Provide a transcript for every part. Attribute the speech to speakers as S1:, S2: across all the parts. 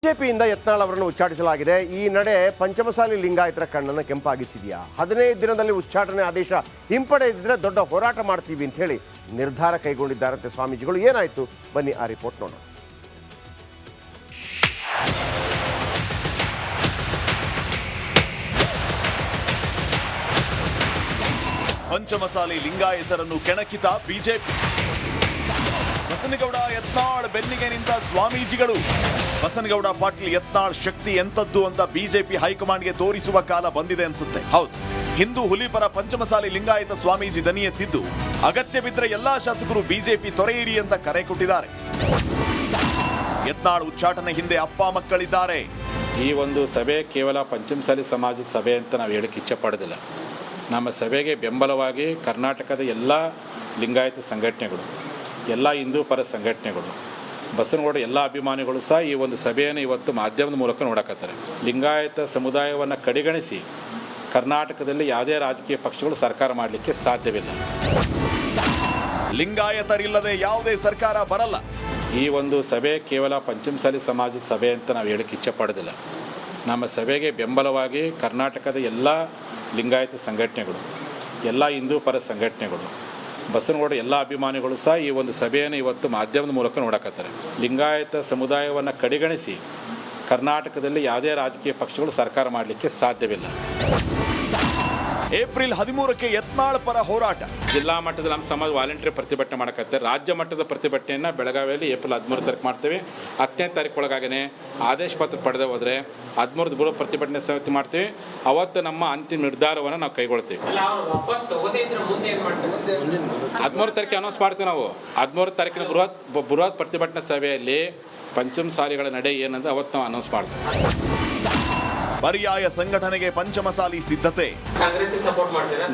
S1: ಬಿಜೆಪಿಯಿಂದ ಯತ್ನಾಳ್ ಅವರನ್ನು ಉಚ್ಚಾಟಿಸಲಾಗಿದೆ. ಈ ನಡೆ ಪಂಚಮಸಾಲಿ ಲಿಂಗಾಯತರ ಕಣ್ಣನ್ನು ಕೆಂಪಾಗಿಸಿದೆಯಾ? 15 ದಿನದಲ್ಲಿ ಉಚ್ಚಾಟನೆ ಆದೇಶ ಹಿಂಪಡೆದಿದ್ರೆ ದೊಡ್ಡ ಹೋರಾಟ ಮಾಡ್ತೀವಿ ಅಂತ ಹೇಳಿ ನಿರ್ಧಾರ ಕೈಗೊಂಡಿದ್ದಾರಂತೆ ಸ್ವಾಮೀಜಿಗಳು. ಏನಾಯ್ತು ಬನ್ನಿ ಆ ರಿಪೋರ್ಟ್ ನೋಡೋಣ.
S2: ಪಂಚಮಸಾಲಿ ಲಿಂಗಾಯತರನ್ನು ಕೆಣಕಿತ ಬಿಜೆಪಿ. ಬಸನಗೌಡ ಯತ್ನಾಳ್ ಬೆನ್ನಿಗೆ ನಿಂತ ಸ್ವಾಮೀಜಿಗಳು. ಬಸನಗೌಡ ಪಾಟೀಲ್ ಯತ್ನಾಳ್ ಶಕ್ತಿ ಎಂತದ್ದು ಅಂತ ಬಿಜೆಪಿ ಹೈಕಮಾಂಡ್ಗೆ ತೋರಿಸುವ ಕಾಲ ಬಂದಿದೆ ಅನ್ಸುತ್ತೆ. ಹೌದು, ಹಿಂದೂ ಹುಲಿಪರ ಪಂಚಮಸಾಲಿ ಲಿಂಗಾಯತ ಸ್ವಾಮೀಜಿ ದನಿ ಎತ್ತಿದ್ದು ಅಗತ್ಯ ಬಿದ್ದರೆ ಎಲ್ಲಾ ಶಾಸಕರು ಬಿಜೆಪಿ ತೊರೆಯಿರಿ ಅಂತ ಕರೆ ಕೊಟ್ಟಿದ್ದಾರೆ. ಯತ್ನಾಳ್ ಉಚ್ಚಾಟನೆ ಹಿಂದೆ ಅಪ್ಪ ಮಕ್ಕಳಿದ್ದಾರೆ.
S3: ಈ ಒಂದು ಸಭೆ ಕೇವಲ ಪಂಚಮಸಾಲಿ ಸಮಾಜದ ಸಭೆ ಅಂತ ನಾವು ಹೇಳಕ್ಕೆ ಇಚ್ಛೆ ಪಡೋದಿಲ್ಲ. ನಮ್ಮ ಸಭೆಗೆ ಬೆಂಬಲವಾಗಿ ಕರ್ನಾಟಕದ ಎಲ್ಲ ಲಿಂಗಾಯತ ಸಂಘಟನೆಗಳು, ಎಲ್ಲ ಹಿಂದೂ ಪರ ಸಂಘಟನೆಗಳು, ಬಸವನಗೌಡ ಎಲ್ಲ ಅಭಿಮಾನಿಗಳು ಸಹ ಈ ಒಂದು ಸಭೆಯನ್ನು ಇವತ್ತು ಮಾಧ್ಯಮದ ಮೂಲಕ ನೋಡಕತ್ತಾರೆ. ಲಿಂಗಾಯತ ಸಮುದಾಯವನ್ನು ಕಡೆಗಣಿಸಿ ಕರ್ನಾಟಕದಲ್ಲಿ ಯಾವುದೇ ರಾಜಕೀಯ ಪಕ್ಷಗಳು ಸರ್ಕಾರ ಮಾಡಲಿಕ್ಕೆ ಸಾಧ್ಯವಿಲ್ಲ.
S2: ಲಿಂಗಾಯತರಿಲ್ಲದೆ ಯಾವುದೇ ಸರ್ಕಾರ ಬರಲ್ಲ.
S3: ಈ ಒಂದು ಸಭೆ ಕೇವಲ ಪಂಚಮಸಾಲಿ ಸಮಾಜದ ಸಭೆ ಅಂತ ನಾವು ಹೇಳಕ್ಕೆ ಇಚ್ಛೆ ಪಡೋದಿಲ್ಲ. ನಮ್ಮ ಸಭೆಗೆ ಬೆಂಬಲವಾಗಿ ಕರ್ನಾಟಕದ ಎಲ್ಲ ಲಿಂಗಾಯತ ಸಂಘಟನೆಗಳು, ಎಲ್ಲ ಹಿಂದೂ ಪರ ಸಂಘಟನೆಗಳು, ಬಸವನಗೌಡ ಎಲ್ಲ ಅಭಿಮಾನಿಗಳು ಸಹ ಈ ಒಂದು ಸಭೆಯನ್ನು ಇವತ್ತು ಮಾಧ್ಯಮದ ಮೂಲಕ ನೋಡಕತ್ತಾರೆ. ಲಿಂಗಾಯತ ಸಮುದಾಯವನ್ನು ಕಡೆಗಣಿಸಿ ಕರ್ನಾಟಕದಲ್ಲಿ ಯಾವುದೇ ರಾಜಕೀಯ ಪಕ್ಷಗಳು ಸರ್ಕಾರ ಮಾಡಲಿಕ್ಕೆ ಸಾಧ್ಯವಿಲ್ಲ.
S2: ಏಪ್ರಿಲ್ 13ಕ್ಕೆ ಯತ್ನಾಳ್ ಪರ ಹೋರಾಟ.
S3: ಜಿಲ್ಲಾ ಮಟ್ಟದಲ್ಲಿ ನಮ್ಮ ಸಮಾಜ ವಾಲಂಟಿಯರ್ ಪ್ರತಿಭಟನೆ ಮಾಡಕತ್ತಾರೆ. ರಾಜ್ಯ ಮಟ್ಟದ ಪ್ರತಿಭಟನೆಯನ್ನು ಬೆಳಗಾವಿಯಲ್ಲಿ ಏಪ್ರಿಲ್ 13 ತಾರೀಕು ಮಾಡ್ತೇವೆ. 10ನೇ ತಾರೀಕು ಒಳಗಾಗೇ ಆದೇಶ ಪತ್ರ ಪಡೆದೇ ಹೋದರೆ 13 ಬರೋ ಪ್ರತಿಭಟನೆ ಸಮಿತಿ ಮಾಡ್ತೀವಿ. ಅವತ್ತು ನಮ್ಮ ಅಂತಿಮ ನಿರ್ಧಾರವನ್ನು ನಾವು ಕೈಗೊಳ್ತೀವಿ. 13 ತಾರೀಕು ಅನೌನ್ಸ್ ಮಾಡ್ತೀವಿ. ನಾವು 13 ತಾರೀಕಿನ ಬೃಹತ್ ಪ್ರತಿಭಟನಾ ಸಭೆಯಲ್ಲಿ ಪಂಚಮಸಾಲಿಗಳ ನಡೆ ಏನಂತ ಅವತ್ತು ನಾವು ಅನೌನ್ಸ್ ಮಾಡ್ತೀವಿ.
S2: ಪರ್ಯಾಯ ಸಂಘಟನೆಗೆ ಪಂಚಮಸಾಲಿ ಸಿದ್ಧತೆ.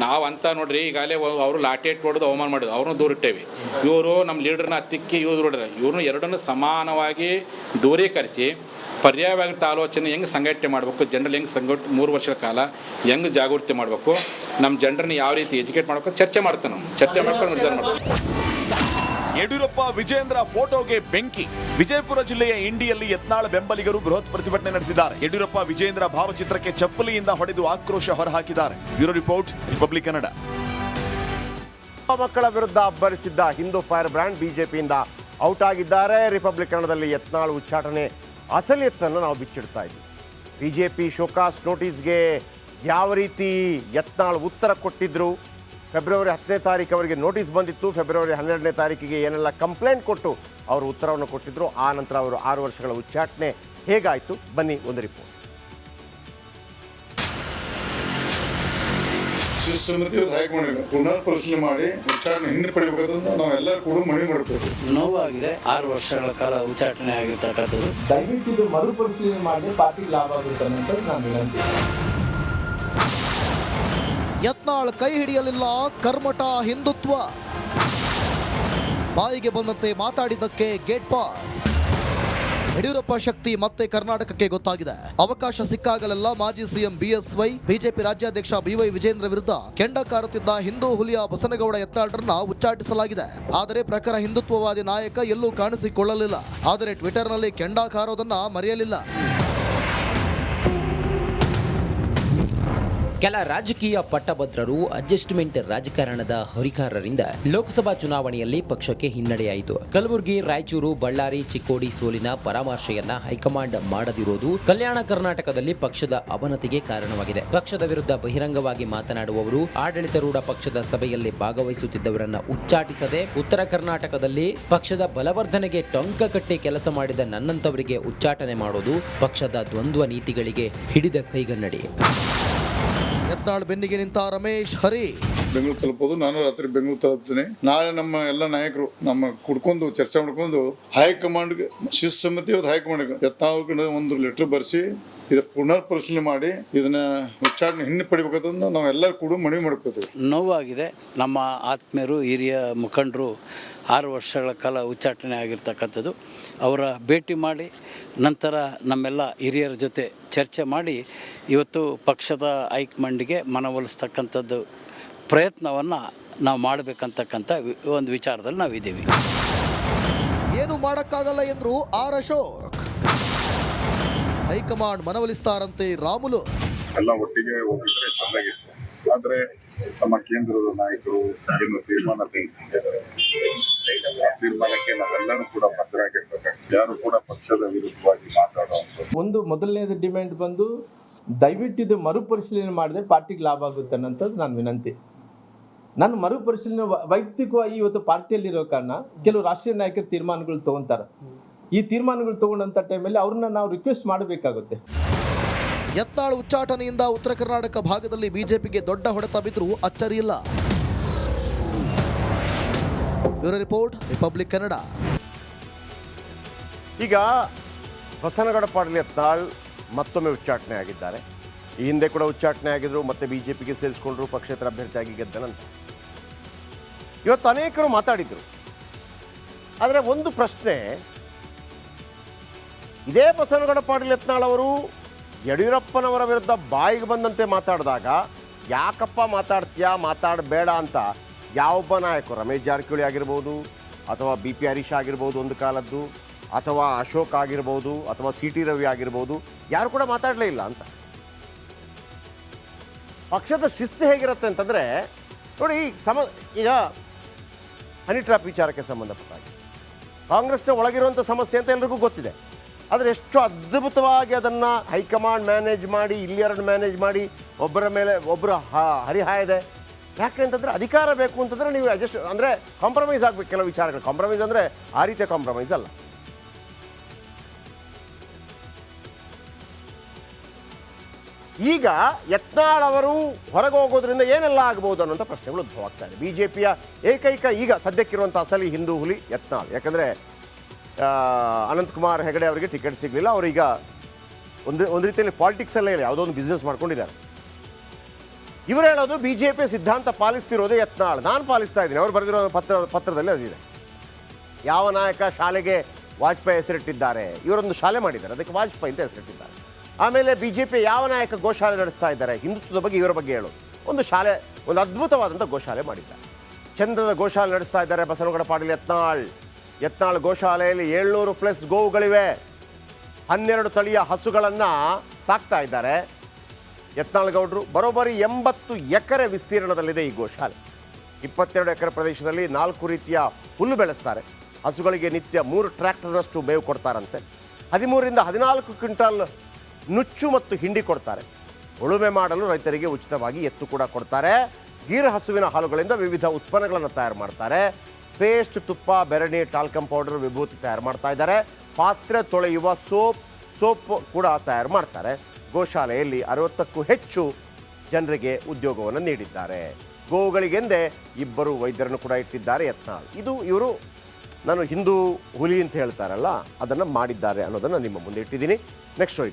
S3: ನಾವು ಅಂತ ನೋಡ್ರಿ, ಈಗಾಗಲೇ ಅವರು ಲಾಟೇಟ್ ಹೊಡೆದು ಅವಮಾನ ಮಾಡೋದು, ಅವ್ರನ್ನೂ ದೂರಿಟ್ಟೇವಿ. ಇವರು ನಮ್ಮ ಲೀಡರ್ನ ಹತ್ತಿಕ್ಕಿ ಇವ್ರನ್ನ ಎರಡನ್ನೂ ಸಮಾನವಾಗಿ ದೂರೀಕರಿಸಿ ಪರ್ಯಾಯವಾಗಿರ್ತ ಆಲೋಚನೆ ಹೆಂಗೆ ಸಂಘಟನೆ ಮಾಡಬೇಕು, ಜನರಲ್ಲಿ ಹೆಂಗೆ 3 ವರ್ಷಗಳ ಕಾಲ ಹೆಂಗೆ ಜಾಗೃತಿ ಮಾಡಬೇಕು, ನಮ್ಮ ಜನರನ್ನ ಯಾವ ರೀತಿ ಎಜುಕೇಟ್ ಮಾಡಬೇಕು ಚರ್ಚೆ ಮಾಡ್ತೇವೆ. ನಾವು ಚರ್ಚೆ ಮಾಡ್ಕೊಂಡು ನಿರ್ಧಾರ ಮಾಡ್ತೀವಿ.
S2: ಯಡಿಯೂರಪ್ಪ ವಿಜೇಂದ್ರ ಫೋಟೋಗೆ ಬೆಂಕಿ. ವಿಜಯಪುರ ಜಿಲ್ಲೆಯ ಇಂಡಿಯಲ್ಲಿ ಯತ್ನಾಳ್ ಬೆಂಬಲಿಗರು ಬೃಹತ್ ಪ್ರತಿಭಟನೆ ನಡೆಸಿದ್ದಾರೆ. ಯಡಿಯೂರಪ್ಪ ವಿಜೇಂದ್ರ ಭಾವಚಿತ್ರಕ್ಕೆ ಚಪ್ಪಲಿಯಿಂದ ಹೊಡೆದು ಆಕ್ರೋಶ ಹೊರಹಾಕಿದ್ದಾರೆ. Bureau report, Republic Kannada.
S1: ಮಕ್ಕಳ ವಿರುದ್ಧ ಅಬ್ಬರಿಸಿದ್ದ ಹಿಂದೂ ಫೈರ್ ಬ್ರ್ಯಾಂಡ್ ಬಿಜೆಪಿಯಿಂದ ಔಟ್ ಆಗಿದ್ದಾರೆ. ರಿಪಬ್ಲಿಕ್ ಕನ್ನಡದಲ್ಲಿ ಯತ್ನಾಳ್ ಉಚ್ಚಾಟನೆ ಅಸಲಿಯತ್ತನ್ನು ನಾವು ಬಿಚ್ಚಿಡ್ತಾ ಇದ್ವಿ. ಬಿಜೆಪಿ ಶೋಕಾಸ್ ನೋಟಿಸ್ಗೆ ಯಾವ ರೀತಿ ಯತ್ನಾಳ್ ಉತ್ತರ ಕೊಟ್ಟಿದ್ರು, ಫೆಬ್ರವರಿ 10ನೇ ತಾರೀಕು ಅವರಿಗೆ ನೋಟಿಸ್ ಬಂದಿತ್ತು. ಫೆಬ್ರವರಿ 12ನೇ ತಾರೀಕಿಗೆ ಏನೆಲ್ಲ ಕಂಪ್ಲೇಂಟ್ ಕೊಟ್ಟು ಅವರು ಉತ್ತರವನ್ನು ಕೊಟ್ಟಿದ್ರು. ಆ ನಂತರ ಅವರು 6 ವರ್ಷಗಳ ಉಚ್ಚಾಟನೆ ಹೇಗಾಯಿತು ಬನ್ನಿ ಒಂದು ರಿಪೋರ್ಟ್.
S4: ಪುನರ್ ಪರಿಶೀಲನೆ ಮಾಡಿ ಉಚ್ಚಾಟನೆ ಹಿಂದೆ ಪಡಿಬೇಕಂತ ನಾವೆಲ್ಲರೂ ಕೂಡ ಮನವಿ ಮಾಡಬೇಕು.
S5: ನೋವಾಗಿದೆ. 6 ವರ್ಷಗಳ ಕಾಲ ಉಚ್ಚಾಟನೆ ಆಗಿರ್ತಕ್ಕಂಥದ್ದು.
S6: ದಯವಿಟ್ಟು ಇದು ಮರುಪರಿಶೀಲನೆ ಮಾಡಿ ಪಾರ್ಟಿಗೆ ಲಾಭ ಆಗುತ್ತೆ ಅಂತ ನಾನು ವಿನಂತಿ.
S7: ಯತ್ನಾಳ್ ಕೈ ಹಿಡಿಯಲಿಲ್ಲ ಕರ್ಮಠ ಹಿಂದುತ್ವ. ಬಾಯಿಗೆ ಬಂದಂತೆ ಮಾತಾಡಿದ್ದಕ್ಕೆ ಗೇಟ್ ಪಾಸ್. ಯಡಿಯೂರಪ್ಪ ಶಕ್ತಿ ಮತ್ತೆ ಕರ್ನಾಟಕಕ್ಕೆ ಗೊತ್ತಾಗಿದೆ. ಅವಕಾಶ ಸಿಕ್ಕಾಗಲೆಲ್ಲ ಮಾಜಿ ಸಿಎಂ ಬಿಎಸ್ವೈ, ಬಿಜೆಪಿ ರಾಜ್ಯಾಧ್ಯಕ್ಷ ಬಿವೈ ವಿಜೇಂದ್ರ ವಿರುದ್ಧ ಕೆಂಡ ಕಾರುತ್ತಿದ್ದ ಹಿಂದೂ ಹುಲಿಯ ಬಸನಗೌಡ ಯತ್ನಾಳ್ರನ್ನ ಉಚ್ಚಾಟಿಸಲಾಗಿದೆ. ಆದರೆ ಪ್ರಖರ ಹಿಂದುತ್ವವಾದಿ ನಾಯಕ ಎಲ್ಲೂ ಕಾಣಿಸಿಕೊಳ್ಳಲಿಲ್ಲ. ಆದರೆ ಟ್ವಿಟರ್ನಲ್ಲಿ ಕೆಂಡ ಕಾರೋದನ್ನ ಮರೆಯಲಿಲ್ಲ.
S8: ಕೆಲ ರಾಜಕೀಯ ಪಟ್ಟಭದ್ರರು ಅಡ್ಜಸ್ಟ್ಮೆಂಟ್ ರಾಜಕಾರಣದ ಹರಿಕಾರರಿಂದ ಲೋಕಸಭಾ ಚುನಾವಣೆಯಲ್ಲಿ ಪಕ್ಷಕ್ಕೆ ಹಿನ್ನಡೆಯಾಯಿತು. ಕಲಬುರಗಿ, ರಾಯಚೂರು, ಬಳ್ಳಾರಿ, ಚಿಕ್ಕೋಡಿ ಸೋಲಿನ ಪರಾಮರ್ಶೆಯನ್ನ ಹೈಕಮಾಂಡ್ ಮಾಡದಿರುವುದು ಕಲ್ಯಾಣ ಕರ್ನಾಟಕದಲ್ಲಿ ಪಕ್ಷದ ಅವನತಿಗೆ ಕಾರಣವಾಗಿದೆ. ಪಕ್ಷದ ವಿರುದ್ಧ ಬಹಿರಂಗವಾಗಿ ಮಾತನಾಡುವವರು, ಆಡಳಿತಾರೂಢ ಪಕ್ಷದ ಸಭೆಯಲ್ಲಿ ಭಾಗವಹಿಸುತ್ತಿದ್ದವರನ್ನ ಉಚ್ಚಾಟಿಸದೆ ಉತ್ತರ ಕರ್ನಾಟಕದಲ್ಲಿ ಪಕ್ಷದ ಬಲವರ್ಧನೆಗೆ ಟೊಂಕ ಕಟ್ಟಿ ಕೆಲಸ ಮಾಡಿದ ನನ್ನಂತವರಿಗೆ ಉಚ್ಚಾಟನೆ ಮಾಡೋದು ಪಕ್ಷದ ದ್ವಂದ್ವ ನೀತಿಗಳಿಗೆ ಹಿಡಿದ ಕೈಗನ್ನಡಿ.
S7: ಯತ್ನಾಳ್ ಬೆನ್ನಿಗೆ ನಿಂತ ರಮೇಶ್ ಹರಿ.
S4: ಬೆಂಗಳೂರು ತಲುಪೋದು, ನಾನು ರಾತ್ರಿ ಬೆಂಗಳೂರು ತಲುಪ್ತೀನಿ. ನಾಳೆ ನಮ್ಮ ಎಲ್ಲ ನಾಯಕರು ಕುಡ್ಕೊಂಡು ಚರ್ಚೆ ಮಾಡ್ಕೊಂಡು ಹೈಕಮಾಂಡ್ಗೆ ಶಿವಸಮಿತಿ ಹೈಕಮಾಂಡ್ಗೆ ಯತ್ನಾಳ್ ಒಂದು ಲೆಟರ್ ಬರೆಸಿ ಇದು ಪುನರ್ ಪರಿಶೀಲನೆ ಮಾಡಿ ಇದನ್ನ ಉಚ್ಚಾಟನೆ ಹಿಂದೆ ಪಡಿಬೇಕಂತ ನಾವೆಲ್ಲರೂ ಕೂಡ ಮನವಿ ಮಾಡ್ಕೋತೀವಿ.
S5: ನೋವಾಗಿದೆ. ನಮ್ಮ ಆತ್ಮೀಯರು, ಹಿರಿಯ ಮುಖಂಡರು 6 ವರ್ಷಗಳ ಕಾಲ ಉಚ್ಚಾಟನೆ ಆಗಿರ್ತಕ್ಕಂಥದ್ದು. ಅವರ ಭೇಟಿ ಮಾಡಿ ನಂತರ ನಮ್ಮೆಲ್ಲ ಹಿರಿಯರ ಜೊತೆ ಚರ್ಚೆ ಮಾಡಿ ಇವತ್ತು ಪಕ್ಷದ ಹೈಕಮಾಂಡ್ಗೆ ಮನವೊಲಿಸ್ತಕ್ಕಂಥದ್ದು ಪ್ರಯತ್ನವನ್ನು ನಾವು ಮಾಡಬೇಕಂತಕ್ಕಂಥ ಒಂದು ವಿಚಾರದಲ್ಲಿ ನಾವಿದ್ದೀವಿ.
S7: ಏನು ಮಾಡೋಕ್ಕಾಗಲ್ಲ ಎಂದರು ಆರ್ ಅಶೋಕ್. ಹೈಕಮಾಂಡ್ ಮನವೊಲಿಸ್ತಾರಂತೆ ರಾಮುಲು.
S9: ಎಲ್ಲ ಒಟ್ಟಿಗೆ ಹೋಗಿದ್ರೆ ಚೆನ್ನಾಗಿತ್ತು. ಆದ್ರೆ ನಮ್ಮ ಕೇಂದ್ರದ ನಾಯಕರು ಏನು ತೀರ್ಮಾನ ತೆಗೆದುಕೊಂಡಿದ್ದಾರೆ ಆ ತೀರ್ಮಾನಕ್ಕೆ ನಾವೆಲ್ಲರೂ ಕೂಡ ಬದ್ಧರಾಗಿರ್ಬೇಕಾಗ್ತದೆ. ಯಾರು ಕೂಡ ಪಕ್ಷದ ವಿರುದ್ಧವಾಗಿ ಮಾತಾಡುವಂಥದ್ದು.
S6: ಒಂದು ಮೊದಲನೇದು ಡಿಮ್ಯಾಂಡ್ ಬಂದು ದಯವಿಟ್ಟು ಇದು ಮರುಪರಿಶೀಲನೆ ಮಾಡಿದ್ರೆ ಪಾರ್ಟಿಗೆ ಲಾಭ ಆಗುತ್ತೆ ಅನ್ನೋಂಥದ್ದು ನಾನು ವಿನಂತಿ. ನಾನು ಮರುಪರಿಶೀಲನೆ ವೈಯಕ್ತಿಕವಾಗಿ ಇವತ್ತು ಪಾರ್ಟಿಯಲ್ಲಿರೋ ಕಾರಣ ಕೆಲವು ರಾಷ್ಟ್ರೀಯ ನಾಯಕರು ತೀರ್ಮಾನಗಳು ತಗೊಂತಾರೆ. ಈ ತೀರ್ಮಾನಗಳು ತಗೊಂಡಂಥ ಟೈಮಲ್ಲಿ ಅವ್ರನ್ನ ನಾವು ರಿಕ್ವೆಸ್ಟ್ ಮಾಡಬೇಕಾಗುತ್ತೆ.
S7: ಯತ್ನಾಳ್ ಉಚ್ಚಾಟನೆಯಿಂದ ಉತ್ತರ ಕರ್ನಾಟಕ ಭಾಗದಲ್ಲಿ ಬಿಜೆಪಿಗೆ ದೊಡ್ಡ ಹೊಡೆತ ಬಿದ್ದರೂ ಅಚ್ಚರಿಯಿಲ್ಲ. Bureau report, Republic Kannada.
S1: ಈಗ ಬಸನಗೌಡ ಪಾಟೀಲ್ ಯತ್ನಾಳ್ ಮತ್ತೊಮ್ಮೆ ಉಚ್ಚಾಟನೆ ಆಗಿದ್ದಾರೆ. ಈ ಹಿಂದೆ ಕೂಡ ಉಚ್ಚಾಟನೆ ಆಗಿದ್ರು, ಮತ್ತೆ ಬಿಜೆಪಿಗೆ ಸೇರಿಸ್ಕೊಂಡ್ರು, ಪಕ್ಷೇತರ ಅಭ್ಯರ್ಥಿಯಾಗಿ ಗೆದ್ದ ನಂತರ ಇವತ್ತು ಅನೇಕರು ಮಾತಾಡಿದ್ರು. ಆದರೆ ಒಂದು ಪ್ರಶ್ನೆ, ಇದೇ ಬಸನಗೌಡ ಪಾಟೀಲ್ ಯತ್ನಾಳ್ ಅವರು ಯಡಿಯೂರಪ್ಪನವರ ವಿರುದ್ಧ ಬಾಯಿಗೆ ಬಂದಂತೆ ಮಾತಾಡಿದಾಗ ಯಾಕಪ್ಪ ಮಾತಾಡ್ತೀಯಾ, ಮಾತಾಡಬೇಡ ಅಂತ ಯಾವೊಬ್ಬ ನಾಯಕರು, ರಮೇಶ್ ಜಾರಕಿಹೊಳಿ ಆಗಿರ್ಬೋದು, ಅಥವಾ BP ಹರೀಶ್ ಆಗಿರ್ಬೋದು ಒಂದು ಕಾಲದ್ದು, ಅಥವಾ ಅಶೋಕ್ ಆಗಿರ್ಬೋದು, ಅಥವಾ CT ರವಿ ಆಗಿರ್ಬೋದು, ಯಾರು ಕೂಡ ಮಾತಾಡಲೇ ಇಲ್ಲ ಅಂತ. ಪಕ್ಷದ ಶಿಸ್ತು ಹೇಗಿರುತ್ತೆ ಅಂತಂದರೆ ನೋಡಿ, ಈಗ ಹನಿ ಟ್ರ್ಯಾಪ್ ವಿಚಾರಕ್ಕೆ ಸಂಬಂಧಪಟ್ಟಾಗಿ ಕಾಂಗ್ರೆಸ್ನ ಒಳಗಿರುವಂಥ ಸಮಸ್ಯೆ ಅಂತ ಎಲ್ರಿಗೂ ಗೊತ್ತಿದೆ. ಆದರೆ ಎಷ್ಟು ಅದ್ಭುತವಾಗಿ ಅದನ್ನು ಹೈಕಮಾಂಡ್ ಮ್ಯಾನೇಜ್ ಮಾಡಿ, ಇಲ್ಲಿಯರನ್ನು ಮ್ಯಾನೇಜ್ ಮಾಡಿ, ಒಬ್ಬರ ಮೇಲೆ ಒಬ್ಬರು ಹರಿಹಾಯದೆ. ಯಾಕೆ ಅಂತಂದರೆ ಅಧಿಕಾರ ಬೇಕು ಅಂತಂದರೆ ನೀವು ಅಡ್ಜಸ್ಟ್ ಅಂದರೆ ಕಾಂಪ್ರಮೈಸ್ ಆಗಬೇಕು ಕೆಲವು ವಿಚಾರಗಳು. ಕಾಂಪ್ರಮೈಸ್ ಅಂದರೆ ಆ ರೀತಿಯ ಕಾಂಪ್ರಮೈಸ್ ಅಲ್ಲ. ಈಗ ಯತ್ನಾಳ್ ಅವರು ಹೊರಗೆ ಹೋಗೋದ್ರಿಂದ ಏನೆಲ್ಲ ಆಗ್ಬೋದು ಅನ್ನೋಂಥ ಪ್ರಶ್ನೆಗಳು ಉದ್ಭವ ಆಗ್ತಾ ಇದೆ. BJPಯ ಏಕೈಕ ಈಗ ಸದ್ಯಕ್ಕಿರುವಂಥ ಅಸಲಿ ಹಿಂದೂ ಹುಲಿ ಯತ್ನಾಳ್. ಯಾಕಂದರೆ ಅನಂತಕುಮಾರ್ ಹೆಗಡೆ ಅವರಿಗೆ ಟಿಕೆಟ್ ಸಿಗಲಿಲ್ಲ. ಅವರೀಗ ಒಂದು ರೀತಿಯಲ್ಲಿ ಪಾಲಿಟಿಕ್ಸಲ್ಲೇ ಇಲ್ಲ, ಯಾವುದೋ ಒಂದು ಬಿಸ್ನೆಸ್ ಮಾಡ್ಕೊಂಡಿದ್ದಾರೆ. ಇವರು ಹೇಳೋದು BJP ಸಿದ್ಧಾಂತ ಪಾಲಿಸ್ತಿರೋದು ಯತ್ನಾಳ್, ನಾನು ಪಾಲಿಸ್ತಾ ಇದ್ದೀನಿ. ಅವರು ಬರೆದಿರೋ ಪತ್ರದಲ್ಲಿ ಅದಿದೆ. ಯಾವ ನಾಯಕ ಶಾಲೆಗೆ ವಾಜಪೇಯಿ ಹೆಸರಿಟ್ಟಿದ್ದಾರೆ, ಇವರೊಂದು ಶಾಲೆ ಮಾಡಿದ್ದಾರೆ, ಅದಕ್ಕೆ ವಾಜಪೇಯಿ ಅಂತ ಹೆಸರಿಟ್ಟಿದ್ದಾರೆ. ಆಮೇಲೆ BJP ಯಾವ ನಾಯಕ ಗೋಶಾಲೆ ನಡೆಸ್ತಾ ಇದ್ದಾರೆ, ಹಿಂದುತ್ವದ ಬಗ್ಗೆ ಇವರ ಬಗ್ಗೆ ಹೇಳೋದು, ಒಂದು ಶಾಲೆ, ಒಂದು ಅದ್ಭುತವಾದಂಥ ಗೋಶಾಲೆ ಮಾಡಿದ್ದಾರೆ. ಚಂದ್ರದ ಗೋಶಾಲೆ ನಡೆಸ್ತಾ ಇದ್ದಾರೆ ಬಸನಗೌಡ ಪಾಟೀಲ್ ಯತ್ನಾಳ್ ಗೋಶಾಲೆಯಲ್ಲಿ 700+ ಗೋವುಗಳಿವೆ. 12 ತಳಿಯ ಹಸುಗಳನ್ನು ಸಾಕ್ತಾ ಇದ್ದಾರೆ ಯತ್ನಾಳ್ ಗೌಡರು. ಬರೋಬ್ಬರಿ 80 ಎಕರೆ ವಿಸ್ತೀರ್ಣದಲ್ಲಿದೆ ಈ ಗೋಶಾಲೆ. 22 ಎಕರೆ ಪ್ರದೇಶದಲ್ಲಿ 4 ರೀತಿಯ ಹುಲ್ಲು ಬೆಳೆಸ್ತಾರೆ. ಹಸುಗಳಿಗೆ ನಿತ್ಯ 3 ಟ್ರ್ಯಾಕ್ಟರ್ನಷ್ಟು ಮೇವು ಕೊಡ್ತಾರಂತೆ. 13ರಿಂದ 14 ಕ್ವಿಂಟಲ್ ನುಚ್ಚು ಮತ್ತು ಹಿಂಡಿ ಕೊಡ್ತಾರೆ. ಉಳುಮೆ ಮಾಡಲು ರೈತರಿಗೆ ಉಚಿತವಾಗಿ ಎತ್ತು ಕೂಡ ಕೊಡ್ತಾರೆ. ಗೀರು ಹಸುವಿನ ಹಾಲುಗಳಿಂದ ವಿವಿಧ ಉತ್ಪನ್ನಗಳನ್ನು ತಯಾರು ಮಾಡ್ತಾರೆ. ಪೇಸ್ಟ್, ತುಪ್ಪ, ಬೆರಣಿ, ಟಾಲ್ಕಮ್ ಪೌಡರ್, ವಿಭೂತಿ ತಯಾರು ಮಾಡ್ತಾ ಇದ್ದಾರೆ. ಪಾತ್ರೆ ತೊಳೆಯುವ ಸೋಪ್ ಕೂಡ ತಯಾರು ಮಾಡ್ತಾರೆ. ಗೋಶಾಲೆಯಲ್ಲಿ 60ಕ್ಕೂ ಹೆಚ್ಚು ಜನರಿಗೆ ಉದ್ಯೋಗವನ್ನು ನೀಡಿದ್ದಾರೆ. ಗೋವುಗಳಿಗೆಂದೇ 2 ವೈದ್ಯರನ್ನು ಕೂಡ ಇಟ್ಟಿದ್ದಾರೆ ಯತ್ನಾಳ್. ಇವರು ನಾನು ಹಿಂದೂ ಹುಲಿ ಅಂತ ಹೇಳ್ತಾರಲ್ಲ, ಅದನ್ನು ಮಾಡಿದ್ದಾರೆ ಅನ್ನೋದನ್ನು ನಿಮ್ಮ ಮುಂದೆ ಇಟ್ಟಿದ್ದೀನಿ. Next story.